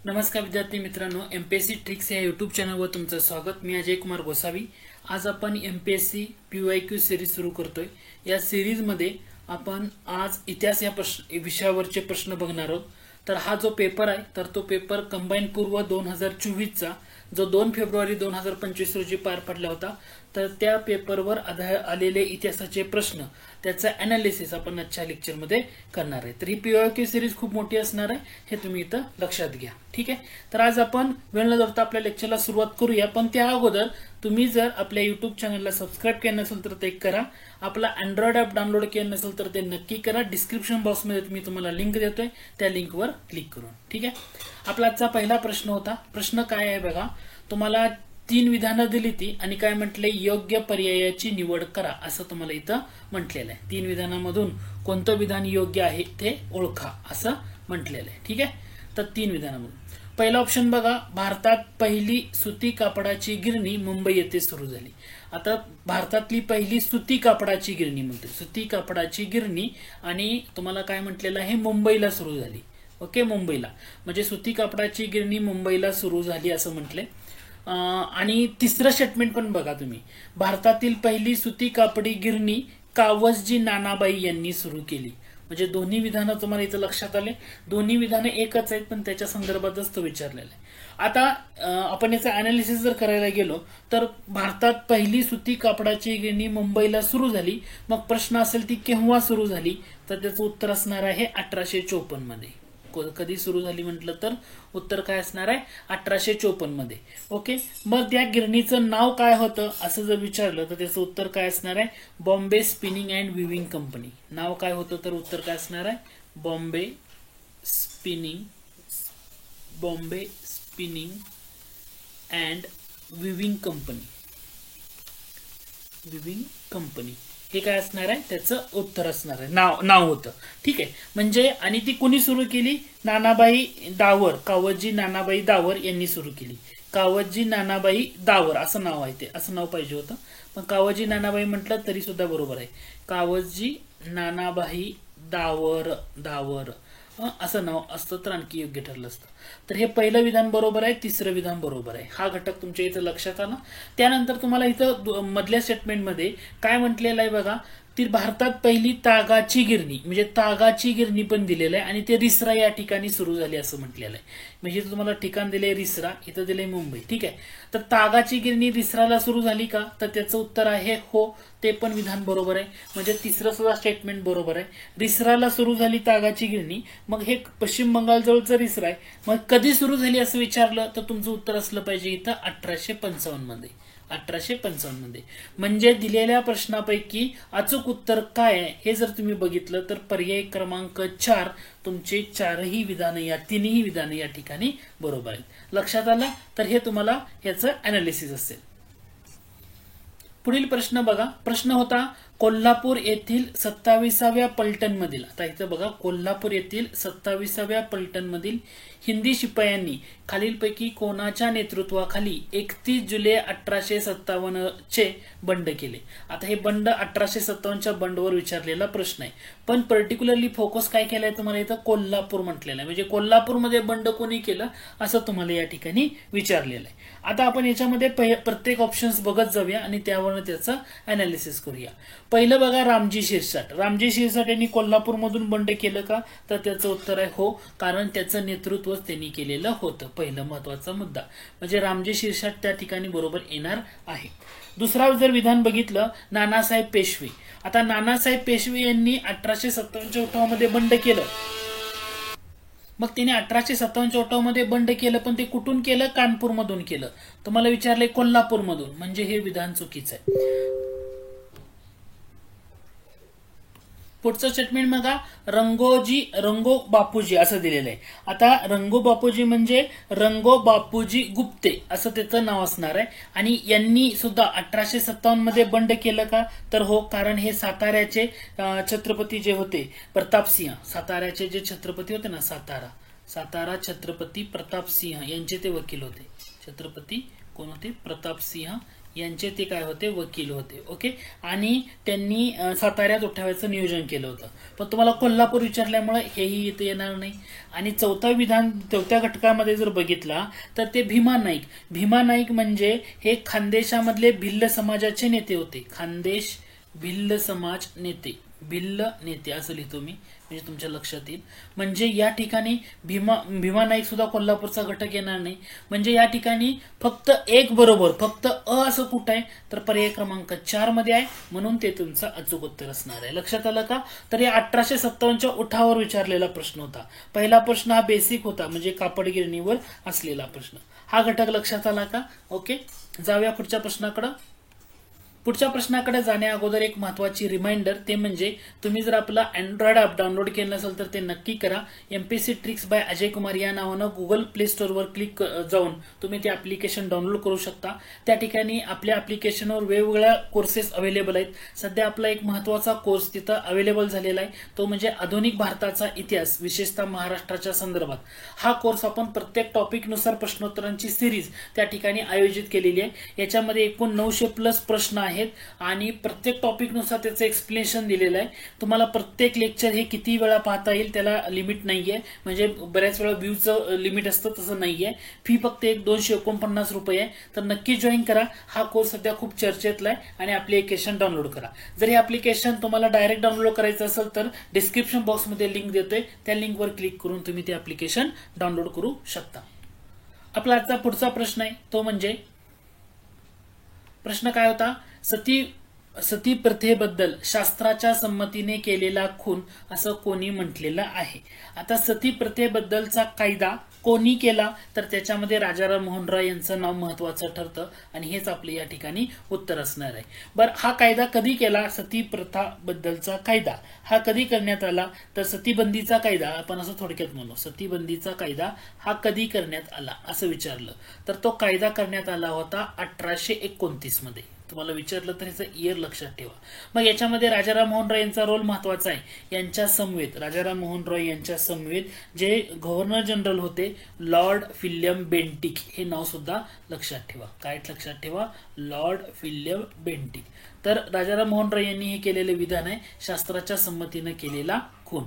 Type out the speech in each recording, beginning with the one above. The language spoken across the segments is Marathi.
नमस्कार विद्यार्थी मित्रांनो, एमपीएससी ट्रिक्स या यूट्यूब चॅनलवर तुमचं स्वागत। मी अजय कुमार गोसावी। आज आपण एमपीएससी PYQ सिरीज सुरू करतोय। या सिरीज मध्ये आपण आज इतिहास या विषयावरचे प्रश्न बघणार आहोत। तर हा जो पेपर आहे तर तो पेपर कंबाईन पूर्व 2024 चा जो 2 फेब्रुवारी 2025 रोजी पार पडला होता। तर त्या पेपरवर आलेले इतिहासाचे प्रश्न त्याचा एनालिसिस आपण आजच्या लेक्चर मध्ये करणार आहे। तर ही PYQ सिरीज खूप मोठी असणार आहे, हे तुम्ही इथं लक्षात घ्या। ठीक आहे, तर आज आपण वेळ न जाता आपल्या लेक्चरला सुरुवात करूया। पण त्या अगोदर तुम्ही जर आपल्या YouTube चॅनलला सबस्क्राइब केलं नसेल तर ते करा। आपला Android ॲप डाउनलोड केलं नसेल तर ते नक्की करा। डिस्क्रिप्शन बॉक्स मध्ये मी तुम्हाला लिंक देतोय, त्या लिंकवर क्लिक करून। ठीक आहे, आपला आजचा पहिला प्रश्न होता। प्रश्न काय आहे बघा, तुम्हाला 3 विधानं दिली ती आणि काय म्हटले, योग्य पर्यायाची निवड करा असं तुम्हाला इथं म्हटलेलं आहे। 3 विधानामधून कोणतं विधान योग्य आहे ते ओळखा असं म्हटलेलं आहे। ठीक आहे, तर 3 विधानामधून पहिला ऑप्शन बघा, भारतात पहिली सुती कापडाची गिरणी मुंबई येथे सुरू झाली। आता भारतातली पहिली सुती कापडाची गिरणी म्हणते, सुती कापडाची गिरणी आणि तुम्हाला काय म्हटलेलं आहे, मुंबईला सुरू झाली। ओके, मुंबईला म्हणजे सुती कापडाची गिरणी मुंबईला सुरू झाली असं म्हटले। आणि तिसरं स्टेटमेंट पण बघा तुम्ही, भारतातील पहिली सुती कापडी गिरणी कावसजी नानाबाई यांनी सुरू केली। म्हणजे दोन्ही विधानं तुम्हाला इथं लक्षात आले, दोन्ही विधानं एकच आहेत पण त्याच्या संदर्भातच तो विचारलेला आहे। आता आपण याचं अनालिसिस जर करायला गेलो तर भारतात पहिली सुती कापडाची गिरणी मुंबईला सुरू झाली, मग प्रश्न असेल ती केव्हा सुरू झाली, तर त्याचं उत्तर असणार आहे 1854 मध्ये। कधी सुरू झाली म्हटलं तर उत्तर काय असणार आहे, 1854 मध्ये। ओके, मग त्या गिरणीचं नाव काय होतं असं जर विचारलं तर त्याचं उत्तर काय असणार आहे, Bombay spinning and weaving company. नाव काय होतं तर उत्तर काय असणार आहे, Bombay spinning and weaving company हे काय असणार आहे, त्याचं उत्तर असणार आहे, नाव होतं। ठीक आहे, म्हणजे आणि ती कोणी सुरू केली, नानाबाई दावर, कावसजी नानाबाई दावर यांनी सुरू केली। कावसजी नानाबाई दावर असं नाव आहे, ते असं नाव पाहिजे होतं, पण कावसजी नानाबाई म्हटलं तरी सुद्धा बरोबर आहे। कावसजी नानाबाई दावर असं नाव असतं तर आणखी योग्य ठरलं असतं। तर हे पहिलं विधान बरोबर आहे, तिसरं विधान बरोबर आहे। हा घटक तुमच्या इथं लक्षात आला। त्यानंतर तुम्हाला इथं मधल्या स्टेटमेंटमध्ये काय म्हटलेलं आहे बघा, ती भारतात पहिली तागाची गिरणी, म्हणजे तागाची गिरणी पण दिलेलं आहे आणि ते रिसरा या ठिकाणी सुरू झाली असं म्हटलेलं आहे। म्हणजे तुम्हाला ठिकाण दिले रिसरा, इथं दिले मुंबई। ठीक आहे, तर तागाची गिरणी रिसराला सुरू झाली का, तर त्याचं उत्तर आहे हो, ते पण विधान बरोबर आहे। म्हणजे तिसरं सुद्धा स्टेटमेंट बरोबर आहे, रिसराला सुरू झाली तागाची गिरणी। मग हे पश्चिम बंगाल जवळचं रिसरा आहे, मग कधी सुरू झाली असं विचारलं तर तुमचं उत्तर असलं पाहिजे इथं 1855 मध्ये। 1855 मध्ये म्हणजे दिलेल्या प्रश्नापैकी अचूक उत्तर काय आहे हे जर तुम्ही बघितलं तर पर्याय क्रमांक 4 तुमचे तिन्ही विधानं या ठिकाणी बरोबर आहेत। लक्षात आलं, तर हे तुम्हाला याचं अनालिसिस असेल। पुढील प्रश्न बघा, प्रश्न होता कोल्हापूर येथील 27व्या पलटण मधील, आता इथं बघा, कोल्हापूर येथील 27व्या पलटण मधील हिंदी शिपायांनी खालीलपैकी कोणाच्या नेतृत्वाखाली 31 जुलै 1857 चे बंड केले। आता हे बंड 1857च्या बंडवर विचारलेला प्रश्न आहे, पण पर्टिक्युलरली फोकस काय केलाय तुम्हाला इथं, कोल्हापूर म्हटलेलं आहे। म्हणजे कोल्हापूरमध्ये बंड कोणी केलं असं तुम्हाला या ठिकाणी विचारलेलं आहे। आता आपण याच्यामध्ये प्रत्येक ऑप्शन्स बघत जाऊया आणि त्यावरून त्याचं अनालिसिस करूया। पहिलं बघा, रामजी शिरसाट यांनी कोल्हापूरमधून बंड केलं का, तर त्याचं उत्तर आहे हो, कारण त्याचं नेतृत्व त्यांनी केलेलं होतं। पहिलं महत्वाचा मुद्दा म्हणजे रामजी शिरसाट त्या ठिकाणी बरोबर येणार आहे। दुसरा जर विधान बघितलं, नानासाहेब पेशवे। आता नानासाहेब पेशवे यांनी 1857च्या उठावामध्ये बंड केलं, मग त्याने 1857च्या उठावामध्ये बंड केलं, पण ते कुठून केलं, कानपूरमधून केलं। तुम्हाला विचारलंय कोल्हापूरमधून, म्हणजे हे विधान चुकीचं आहे। पुढचं स्टेटमेंट बघा, रंगो बापूजी असं दिलेलं आहे। आता रंगो बापूजी म्हणजे रंगो बापूजी गुप्ते असं त्याचं नाव असणार आहे। आणि यांनी सुद्धा 1857 मध्ये बंड केलं का, तर हो, कारण हे साताऱ्याचे छत्रपती जे होते प्रतापसिंह, साताऱ्याचे जे छत्रपती होते ना, सातारा छत्रपती प्रतापसिंह यांचे ते वकील होते। छत्रपती कोण होते, प्रतापसिंह यांचे ते काय होते, वकील होते. ओके. आणि त्यांनी साताऱ्यात उठावाचं नियोजन केलं होतं. पण तुम्हाला कोल्हापूर विचारल्यामुळे हेही इथे येणार नाही. आणि चौथ्या घटकामध्ये जर बघितला तर ते भीमा नाईक म्हणजे हे खानदेशामधले भिल्ल समाजाचे नेते होते. खानदेश भिल्ल समाज नेते, भिल्ल नेते असं लिहितो मी, म्हणजे तुमच्या लक्षात येईल. म्हणजे या ठिकाणी भीमा नाईक सुद्धा कोल्हापूरचा घटक येणार नाही. म्हणजे या ठिकाणी फक्त एक बरोबर, फक्त अ असं कुठं आहे तर पर्याय क्रमांक 4 मध्ये आहे, म्हणून ते तुमचं अचूक उत्तर असणार आहे. लक्षात आलं का? तर या 1857च्या उठावावर विचारलेला प्रश्न होता. पहिला प्रश्न हा बेसिक होता, म्हणजे कापड गिरणीवर असलेला प्रश्न. हा घटक लक्षात आला का? ओके. जाऊया पुढच्या प्रश्नाकडे. पुढच्या प्रश्नाकडे जाण्या अगोदर एक महत्वाची रिमाइंडर, ते म्हणजे तुम्ही जर आपला अँड्रॉइड ॲप डाउनलोड केलं नसेल तर ते नक्की करा. MPSC tricks bye Ajay Kumar या नावानं गुगल प्ले स्टोअरवर क्लिक जाऊन तुम्ही ते ऍप्लिकेशन डाउनलोड करू शकता. त्या ठिकाणी आपल्या ऍप्लिकेशनवर वेगवेगळ्या कोर्सेस अवेलेबल आहेत. सध्या आपला एक महत्वाचा कोर्स तिथं अवेलेबल झालेला आहे, तो म्हणजे आधुनिक भारताचा इतिहास, विशेषतः महाराष्ट्राच्या संदर्भात. हा कोर्स आपण प्रत्येक टॉपिकनुसार प्रश्नोत्तरांची सिरीज त्या ठिकाणी आयोजित केलेली आहे. याच्यामध्ये एकूण 900+ प्रश्न आहेत आणि प्रत्येक टॉपिकनुसार त्याचं एक्सप्लेनेशन दिलेलं आहे. तुम्हाला प्रत्येक लेक्चर हे किती वेळा पाहता येईल त्याला लिमिट नाहीये, म्हणजे बऱ्याच वेळा व्ह्यूचं लिमिट असतं, तसं नाहीये. फी फक्त 249 रुपये आहे. तर नक्की जॉईन करा. हा कोर्स सध्या खूप चर्चेतला आहे आणि ऍप्लिकेशन डाउनलोड करा. जर हे ऍप्लिकेशन तुम्हाला डायरेक्ट डाउनलोड करायचं असेल तर डिस्क्रिप्शन बॉक्समध्ये लिंक देतोय, त्या लिंकवर क्लिक करून तुम्ही ते ऍप्लिकेशन डाउनलोड करू शकता. आपला आजचा पुढचा प्रश्न आहे, तो म्हणजे प्रश्न काय होता? सती प्रथेबद्दल शास्त्राच्या संमतीने केलेला खून असं कोणी म्हटलेलं आहे? आता सती प्रथेबद्दलचा कायदा कोणी केला तर त्याच्यामध्ये राजाराम मोहन रॉय यांचं नाव महत्वाचं ठरतं आणि हेच आपले या ठिकाणी उत्तर असणार आहे. बरं, हा कायदा कधी केला? सती प्रथा बद्दलचा कायदा हा कधी करण्यात आला तर सतीबंदीचा कायदा, आपण असं थोडक्यात म्हणू, सतीबंदीचा कायदा हा कधी करण्यात आला असं विचारलं तर तो कायदा करण्यात आला होता 1829 मध्ये. तुम्हाला विचारलं तर याचं इयर लक्षात ठेवा. मग याच्यामध्ये राजाराम मोहन रॉय यांचा रोल महत्वाचा आहे. यांच्या समवेत राजाराम मोहन रॉय यांच्या समवेत जे गव्हर्नर जनरल होते लॉर्ड विल्यम बेंटिक, हे नाव सुद्धा लक्षात ठेवा. काय लक्षात ठेवा? Lord William Bentinck. तर राजाराम मोहन रॉय यांनी हे केलेले विधान आहे शास्त्राच्या संमतीने केलेला खून.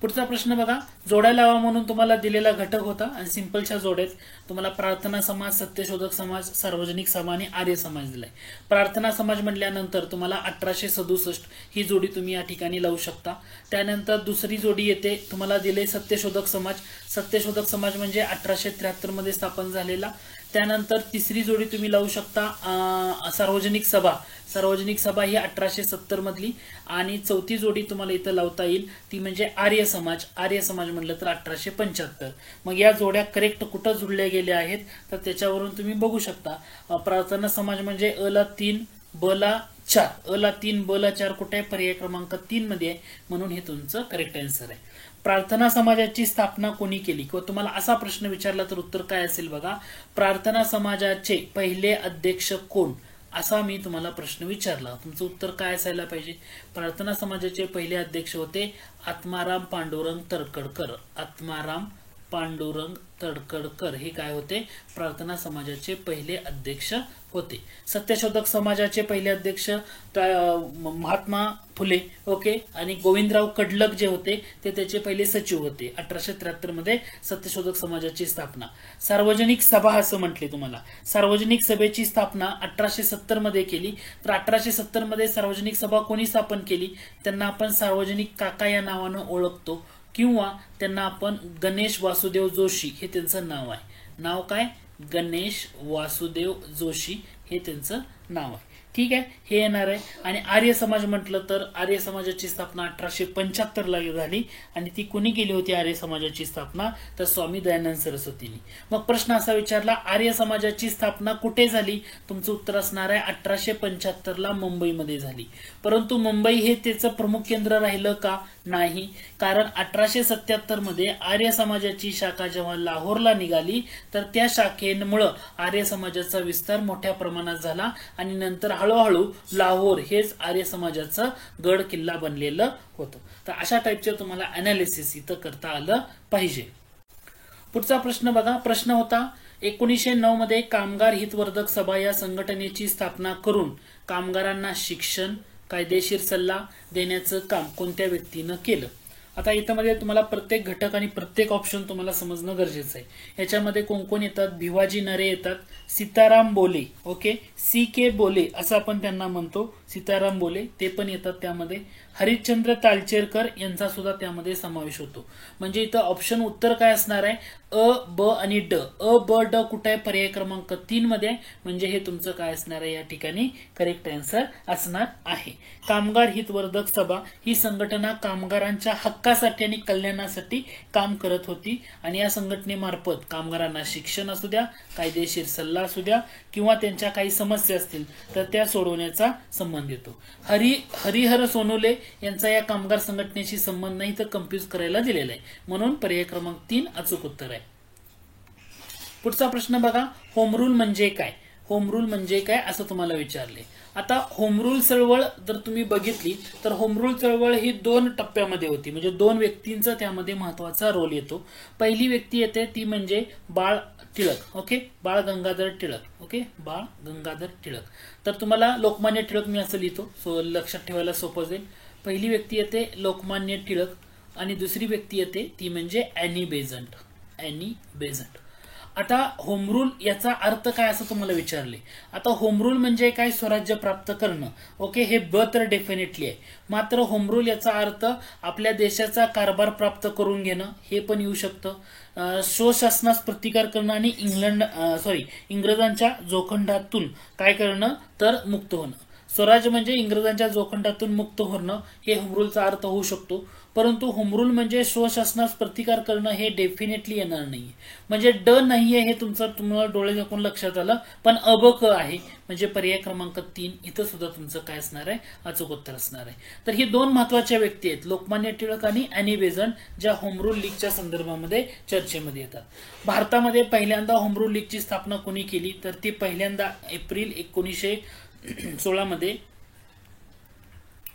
पुढचा प्रश्न बघा. जोड्या लावा म्हणून तुम्हाला दिलेला घटक होता आणि सिंपलच्या जोड्यात तुम्हाला प्रार्थना समाज, सत्यशोधक समाज, सार्वजनिक समाज आणि आर्य समाज दिलाय. प्रार्थना समाज म्हटल्यानंतर तुम्हाला 1867 ही जोडी तुम्ही या ठिकाणी लावू शकता. त्यानंतर दुसरी जोडी येते, तुम्हाला दिले सत्यशोधक समाज. सत्यशोधक समाज म्हणजे 1873 मध्ये स्थापन झालेला. त्यानंतर तिसरी जोडी तुम्ही लावू शकता सार्वजनिक सभा. सार्वजनिक सभा ही 1870 मधली. आणि चौथी जोडी तुम्हाला इथं लावता येईल ती म्हणजे आर्य समाज. आर्य समाज म्हटलं तर 1875. मग या जोड्या करेक्ट कुठं जुळल्या गेल्या आहेत तर त्याच्यावरून तुम्ही बघू शकता. प्रार्थना समाज म्हणजे अ ला 3 ब ला 4, अ ला 3 ब ला 4 कुठे आहे? पर्याय क्रमांक 3 मध्ये आहे, म्हणून हे तुमचं करेक्ट आन्सर आहे. प्रार्थना समाजाची स्थापना कोणी केली? किंवा तुम्हाला असा प्रश्न विचारला तर उत्तर काय असेल बघा. प्रार्थना समाजाचे पहिले अध्यक्ष कोण, असा मी तुम्हाला प्रश्न विचारला, तुमचं उत्तर काय असायला पाहिजे? प्रार्थना समाजाचे पहिले अध्यक्ष होते आत्माराम पांडुरंग तडखरकर. आत्माराम पांडुरंग तडखरकर हे काय होते? प्रार्थना समाजाचे पहिले अध्यक्ष होते. सत्यशोधक समाजाचे पहिले अध्यक्ष महात्मा फुले. ओके. आणि गोविंदराव कडलक जे होते ते त्याचे पहिले सचिव होते. 1873 मध्ये सत्यशोधक समाजाची स्थापना. सार्वजनिक सभा असं म्हटले तुम्हाला. सार्वजनिक सभेची स्थापना 1870 मध्ये केली. तर 1870 मध्ये सार्वजनिक सभा कोणी स्थापन केली? त्यांना आपण सार्वजनिक काका या नावानं ओळखतो, किंवा त्यांना आपण गणेश वासुदेव जोशी हे त्यांचं नाव आहे. नाव काय? गणेश वासुदेव जोशी हे त्यांचं नाव आहे. ठीक आहे, हे येणार आहे. आणि आर्य समाज म्हटलं तर आर्य समाजाची स्थापना 1875 ला झाली. आणि ती कोणी केली होती आर्य समाजाची स्थापना? तर स्वामी दयानंद सरस्वतींनी. मग प्रश्न असा विचारला, आर्य समाजाची स्थापना कुठे झाली? तुमचं उत्तर असणार आहे 1875 ला मुंबईमध्ये झाली. परंतु मुंबई हे त्याचं प्रमुख केंद्र राहिलं का? नाही. कारण 1877 मध्ये आर्य समाजाची शाखा जेव्हा लाहोरला निघाली तर त्या शाखेमुळं आर्य समाजाचा विस्तार मोठ्या प्रमाणात झाला आणि नंतर हळूहळू लाहोर हेच आर्य समाजाचं गड किल्ला बनलेलं होतं. तर अशा टाईपचे तुम्हाला अनालिसिस इथं करता आलं पाहिजे. पुढचा प्रश्न बघा. प्रश्न होता 1909 मध्ये कामगार हितवर्धक सभा या संघटनेची स्थापना करून कामगारांना शिक्षण, कायदेशीर सल्ला देण्याचं काम कोणत्या व्यक्तीनं केलं? आता इथं मध्ये तुम्हाला प्रत्येक घटक आणि प्रत्येक ऑप्शन तुम्हाला समजणं गरजेचं आहे। याच्यामध्ये कोण कोण येतात? भिवाजी नरे येतात, सीताराम बोले, ओके, CK बोले असं आपण त्यांना म्हणतो, सीताराम बोले ते पण येतात त्यामध्ये, हरिश्चंद्र तालचेरकर यांचा सुद्धा त्यामध्ये समावेश होतो। म्हणजे इथं ऑप्शन उत्तर काय असणार आहे? अ, ब आणि ड। अ, ब, ड कुठे आहे? पर्याय क्रमांक 3 मध्ये, म्हणजे हे तुमचं काय असणार आहे या ठिकाणी? करेक्ट आन्सर असणार आहे। कामगार हितवर्धक सभा ही संघटना कामगारांच्या हक्कासाठी आणि कल्याणासाठी काम करत होती आणि या संघटनेमार्फत कामगारांना शिक्षण असू द्या, कायदेशीर सल्ला असू द्या किंवा त्यांच्या काही समस्या असतील तर त्या सोडवण्याचा संबंध येतो। हरिहर सोनोले यांचा या कामगार संघटनेशी संबंध नाही तर कन्फ्युज करायला दिलेला आहे, म्हणून पर्याय क्रमांक 3 अचूक उत्तर आहे। पुढचा प्रश्न बघा, होम रूल म्हणजे काय? होम रूल म्हणजे काय असं तुम्हाला विचारले। आता होम रूल चळवळ जर तुम्ही बघितली तर होम रूल चळवळ ही 2 टप्प्यामध्ये होती, म्हणजे 2 व्यक्तींचा त्यामध्ये महत्वाचा रोल येतो। पहिली व्यक्ती येते ती म्हणजे बाळ टिळक, ओके, बाळ गंगाधर टिळक, ओके, बाळ गंगाधर टिळक। तर तुम्हाला लोकमान्य टिळक मी असं लिहितो, सो लक्षात ठेवायला सोपं जाईल। पहिली व्यक्ती येते लोकमान्य टिळक आणि दुसरी व्यक्ती येते ती म्हणजे ॲनी बेझंट, ॲनी बेझंट। आता होम रूल याचा अर्थ काय असं तुम्हाला विचारले। आता होम रूल म्हणजे काय? स्वराज्य प्राप्त करणं, ओके, हे ब तर डेफिनेटली आहे, मात्र होम रूल याचा अर्थ आपल्या देशाचा कारभार प्राप्त करून घेणं हे पण येऊ शकतं, स्वशासनास प्रतिकार करणं आणि इंग्रजांच्या जोखंडातून काय करणं तर मुक्त होणं। स्वराज्य म्हणजे इंग्रजांच्या जोखंडातून मुक्त होणं हे होम रूलचा अर्थ होऊ शकतो, परंतु होम रूल म्हणजे स्वशासनास प्रतिकार करणं हे डेफिनेटली येणार नाही, म्हणजे ड नाहीये हे तुम्हाला डोळे झाकून लक्षात आलं, पण अबक आहे, म्हणजे पर्याय क्रमांक 3 इथं सुद्धा तुमचं काय असणार आहे? अचूक उत्तर असणार आहे। तर ही 2 महत्वाच्या व्यक्ती आहेत, लोकमान्य टिळक आणि ॲनी बेझंट, ज्या होम रूल लीगच्या संदर्भामध्ये चर्चेमध्ये येतात। भारतामध्ये पहिल्यांदा होम रूल लीगची स्थापना कोणी केली तर ती पहिल्यांदा एप्रिल 1916 मध्ये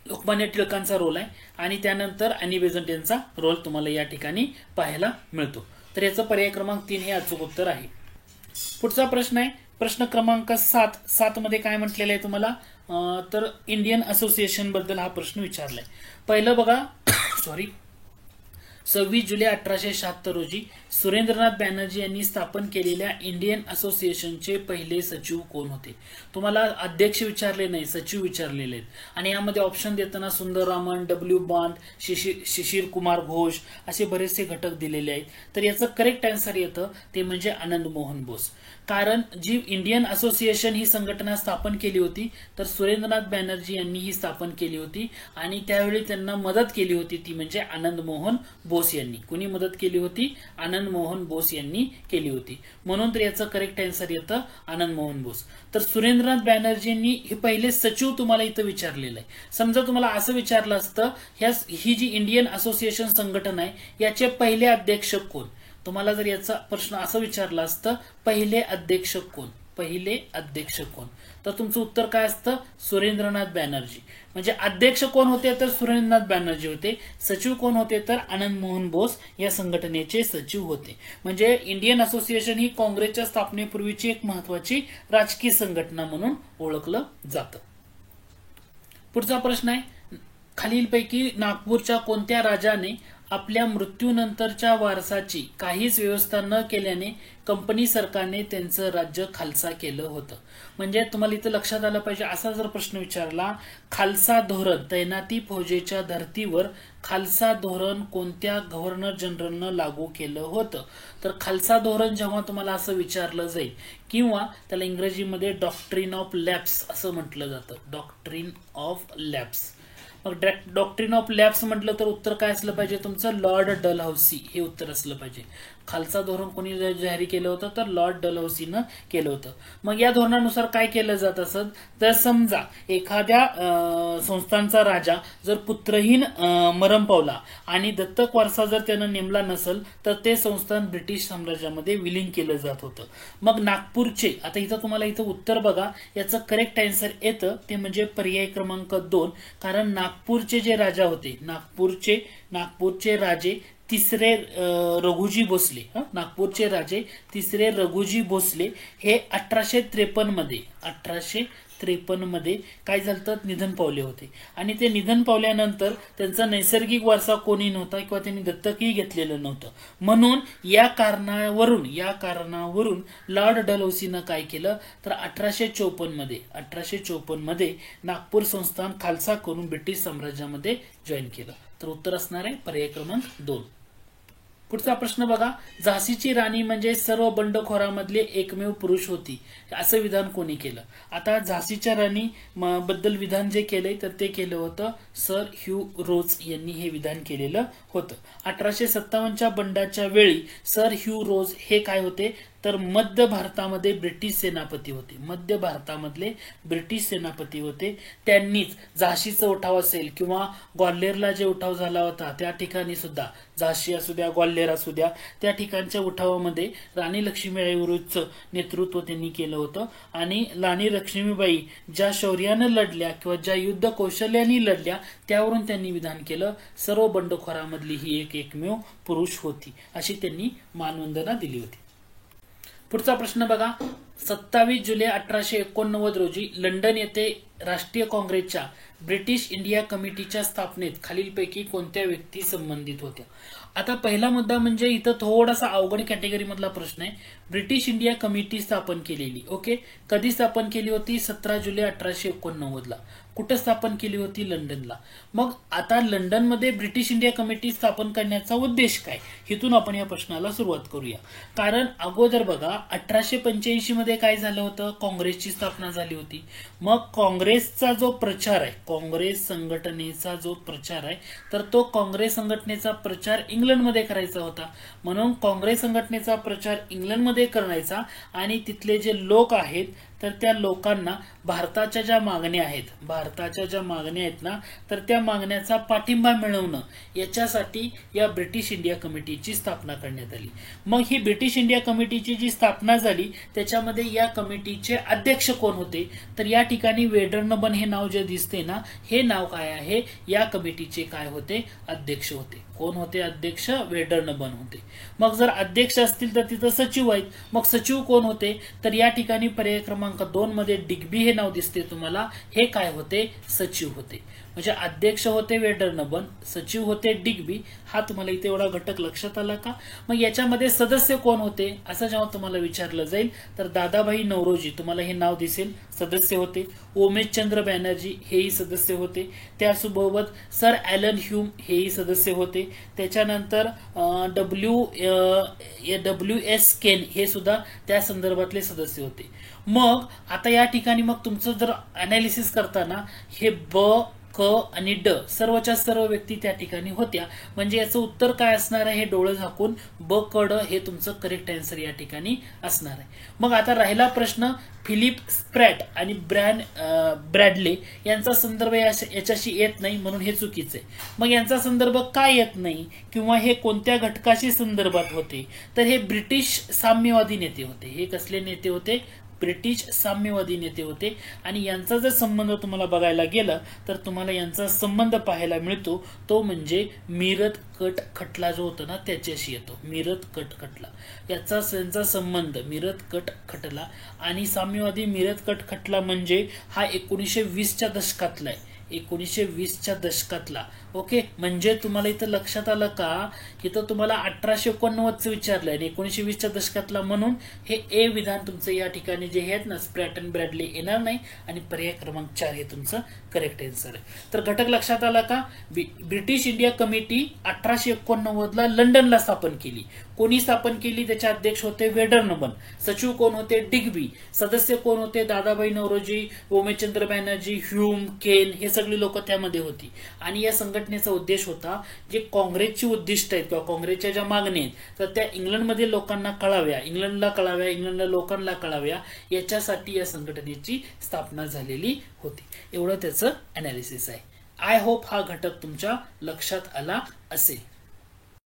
लोकमान्य टिळकांचा रोल आहे आणि त्यानंतर ॲनी बेझंट यांचा रोल तुम्हाला या ठिकाणी पाहायला मिळतो। तर याचं पर्याय क्रमांक 3 हे अचूक उत्तर आहे। पुढचा प्रश्न आहे प्रश्न क्रमांक 7 मध्ये काय म्हटलेलं आहे तुम्हाला? तर इंडियन असोसिएशन बद्दल हा प्रश्न विचारलाय। पहिलं बघा 26 जुलै 1876 रोजी सुरेंद्रनाथ बॅनर्जी यांनी स्थापन केलेल्या इंडियन असोसिएशनचे पहिले सचिव कोण होते? तुम्हाला अध्यक्ष विचारले नाही, सचिव विचारलेले आहेत आणि यामध्ये ऑप्शन देताना सुंदररामन, W बांड, शिशिर कुमार घोष असे बरेचसे घटक दिलेले आहेत। तर याचं करेक्ट आन्सर येतं ते म्हणजे आनंद मोहन बोस, कारण जी इंडियन असोसिएशन ही संघटना स्थापन केली होती तर सुरेंद्रनाथ बॅनर्जी यांनी ही स्थापन केली होती आणि त्यावेळी त्यांना मदत केली होती ती म्हणजे आनंद मोहन बोस यांनी। कोणी मदत केली होती? आनंद मोहन बोस यांनी केली होती, म्हणून तर याचं करेक्ट आन्सर येतं आनंद मोहन बोस। तर सुरेंद्रनाथ बॅनर्जींनी हे पहिले सचिव तुम्हाला इथं विचारलेलं आहे। समजा तुम्हाला असं विचारलं असतं ही जी इंडियन असोसिएशन संघटना आहे याचे पहिले अध्यक्ष कोण, तुम्हाला जर याचा प्रश्न असं विचारला असतं पहिले अध्यक्ष कोण, पहिले अध्यक्ष कोण, तर तुमचं उत्तर काय असतं? सुरेंद्रनाथ बॅनर्जी। म्हणजे अध्यक्ष कोण होते तर सुरेंद्रनाथ बॅनर्जी होते, सचिव कोण होते तर आनंद मोहन बोस या संघटनेचे सचिव होते। म्हणजे इंडियन असोसिएशन ही काँग्रेसच्या स्थापनेपूर्वीची एक महत्वाची राजकीय संघटना म्हणून ओळखलं जातं। पुढचा प्रश्न आहे खालीलपैकी नागपूरच्या कोणत्या राजाने आपल्या मृत्यूनंतरच्या वारसाची काहीच व्यवस्था न केल्याने कंपनी सरकारने त्यांचं राज्य खालसा केलं होतं? म्हणजे तुम्हाला इथं लक्षात आलं पाहिजे, असा जर प्रश्न विचारला खालसा धोरण तैनाती फौजेच्या धर्तीवर खालसा धोरण कोणत्या गव्हर्नर जनरलनं लागू केलं होतं? तर खालसा धोरण जेव्हा तुम्हाला असं विचारलं जाईल किंवा त्याला इंग्रजीमध्ये डॉक्ट्रिन ऑफ लॅप्स असं म्हटलं जातं, डॉक्ट्रिन ऑफ लॅप्स। मग डॉक्ट्रिन ऑफ लॅप्स म्हटलं तर उत्तर काय असलं पाहिजे तुमचं? लॉर्ड डलहौसी हे उत्तर असलं पाहिजे। खालसा धोरण कोणी जारी केलं होतं तर लॉर्ड डलहौसीनं केलं होतं। मग या धोरणानुसार काय केलं जात असत तर समजा एखाद्या संस्थांचा राजा जर पुत्रहीन मरण पावला आणि दत्तक वारसा जर त्यानं नेमला नसेल तर ते संस्थान ब्रिटिश साम्राज्यामध्ये विलीन केलं जात होतं। मग नागपूरचे, आता इथं तुम्हाला इथं उत्तर बघा, याचं करेक्ट आन्सर येतं ते म्हणजे पर्याय क्रमांक 2, कारण नागपूरचे जे राजा होते, नागपूरचे राजे तिसरे रघुजी भोसले, नागपूरचे राजे तिसरे रघुजी भोसले हे 1853 मध्ये काय झालं, निधन पावले होते. आणि ते निधन पावल्यानंतर त्यांचा नैसर्गिक वारसा कोणी नव्हता किंवा त्यांनी दत्तकही घेतलेलं नव्हतं. म्हणून या कारणावरून लॉर्ड डलहौसीनं काय केलं तर 1854 मध्ये नागपूर संस्थान खालसा करून ब्रिटिश साम्राज्यामध्ये जॉईन केलं. तर उत्तर असणार आहे पर्याय क्रमांक 2. पुढचा प्रश्न बघा, झाशीची राणी म्हणजे सर्व बंडखोरामधले एकमेव पुरुष होती असं विधान कोणी केलं. आता झाशीच्या राणी बद्दल विधान जे केलंय तर ते केलं होतं सर ह्यू रोज यांनी हे विधान केलेलं होतं. 1857च्या बंडाच्या वेळी सर ह्यू रोज हे काय होते तर मध्य भारतामध्ये ब्रिटिश सेनापती होते. मध्य भारतामधले ब्रिटिश सेनापती होते. त्यांनीच झाशीचा उठाव असेल किंवा ग्वाल्हेरला जे उठाव झाला होता त्या ठिकाणी सुद्धा, झाशी असू द्या ग्वाल्हेर असू द्या, त्या ठिकाणच्या उठावामध्ये राणी लक्ष्मीबाई विरुद्धचं नेतृत्व त्यांनी केलं होतं. आणि राणी लक्ष्मीबाई ज्या शौर्यानं लढल्या किंवा ज्या युद्ध कौशल्याने लढल्या त्यावरून त्यांनी विधान केलं सर्व बंडखोरामधली ही एकमेव पुरुष होती अशी त्यांनी मानवंदना दिली होती. पुढचा प्रश्न बघा, 27 जुलै 1889 रोजी लंडन येथे राष्ट्रीय काँग्रेसच्या ब्रिटिश इंडिया कमिटीच्या स्थापनेत खालीलपैकी कोणत्या व्यक्ती संबंधित होत्या. आता पहिला मुद्दा म्हणजे इथं थोडासा अवघड कॅटेगरी मधला प्रश्न आहे. ब्रिटिश इंडिया कमिटी स्थापन केलेली, ओके, कधी स्थापन केली होती 17 जुलै 1889 ला. कुठे स्थापन केली होती, लंडनला. मग आता लंडनमध्ये ब्रिटिश इंडिया कमिटी स्थापन करण्याचा उद्देश काय, हिथून आपण या प्रश्नाला सुरुवात करूया. कारण अगोदर बघा 1885 मध्ये काय झालं होतं, काँग्रेसची स्थापना झाली होती. मग काँग्रेसचा जो प्रचार आहे, काँग्रेस संघटनेचा जो प्रचार आहे तर तो काँग्रेस संघटनेचा प्रचार इंग्लंडमध्ये करायचा होता. म्हणून काँग्रेस संघटनेचा प्रचार इंग्लंडमध्ये करायचा आणि तिथले जे लोक आहेत तर त्या लोकांना भारताच्या ज्या मागण्या आहेत ना तर त्या मागण्याचा पाठिंबा मिळवणं याच्यासाठी या ब्रिटिश इंडिया कमिटीची स्थापना करण्यात आली. मग ही ब्रिटिश इंडिया कमिटीची जी स्थापना झाली त्याच्यामध्ये या कमिटीचे अध्यक्ष कोण होते तर या ठिकाणी वेडरनबन हे नाव जे दिसते ना, हे नाव काय आहे, या कमिटीचे काय होते, अध्यक्ष होते. कोण होते अध्यक्ष, वेडरनबन होते. मग जर अध्यक्ष असतील तर तिथं सचिव आहेत. मग सचिव कोण होते तर या ठिकाणी पर्याय क्रमांक 2 मध्ये डिग्बी हे नाव दिसते तुम्हाला, हे काय होते, सचिव होते. म्हणजे अध्यक्ष होते वेडरनबन, सचिव होते डिग्बी. हा तुम्हाला इथे एवढा घटक लक्षात आला का. मग याच्यामध्ये सदस्य कोण होते असं जेव्हा तुम्हाला विचारलं जाईल तर दादाभाई नौरोजी तुम्हाला हे नाव दिसेल, सदस्य होते. उमेशचंद्र बॅनर्जी हेही सदस्य होते. त्यासोबत सर ॲलन ह्यूम हेही सदस्य होते. त्याच्यानंतर WS केन हे सुद्धा त्या संदर्भातले सदस्य होते. मग आता या ठिकाणी मग तुमचं जर अनालिसिस करताना हे क आणि ड सर्वच्या सर्व व्यक्ती त्या ठिकाणी होत्या. म्हणजे याचं उत्तर काय असणार आहे, हे डोळे झाकून ब क ड हे तुमचं करेक्ट आन्सर या ठिकाणी असणार आहे. मग आता राहिला प्रश्न फिलिप स्प्रॅट आणि ब्रॅडले यांचा संदर्भ याच्याशी येत नाही म्हणून हे चुकीचं आहे. मग यांचा संदर्भ काय येत नाही किंवा हे कोणत्या घटकाशी संदर्भात होते तर हे ब्रिटिश साम्यवादी नेते होते. हे कसले नेते होते, ब्रिटिश साम्यवादी नेते होते. आणि यांचा जर संबंध तुम्हाला बघायला गेला तर तुम्हाला यांचा संबंध पाहायला मिळतो तो मीरत कट खटला जो होता ना त्याच्याशी येतो. मीरत कट खटला याचा त्यांचा संबंध मीरत कट खटला आणि साम्यवादी मीरत कट खटला हा 1920च्या दशकातला आहे. 1920च्या दशकातला, ओके. म्हणजे तुम्हाला इथं लक्षात आलं का, इथं तुम्हाला 1889चं विचारलंय आणि 1920च्या दशकातला म्हणून हे ए विधान तुमचं या ठिकाणी जे आहेत ना स्प्रॅट आणि ब्रॅडले येणार नाही आणि पर्याय क्रमांक 4 हे तुमचं करेक्ट आन्सर आहे. तर घटक लक्षात आला का, ब्रिटिश इंडिया कमिटी 1889ला लंडनला स्थापन केली. कोणी स्थापन केली, त्याचे अध्यक्ष होते वेडरनबन, सचिव कोण होते, डिग्बी, सदस्य कोण होते, दादाभाई नौरोजी, उमेशचंद्र बॅनर्जी, ह्यूम, केन हे सगळी लोक त्यामध्ये होती. आणि या संघटनेचा उद्देश होता जे काँग्रेसची उद्दिष्ट आहेत किंवा काँग्रेसच्या ज्या मागण्या आहेत तर त्या इंग्लंडमध्ये लोकांना कळाव्या, इंग्लंडला लोकांना कळाव्या याच्यासाठी या संघटनेची स्थापना झालेली होती. एवढं त्याचं अनालिसिस आहे. आय होप हा घटक तुमच्या लक्षात आला असेल.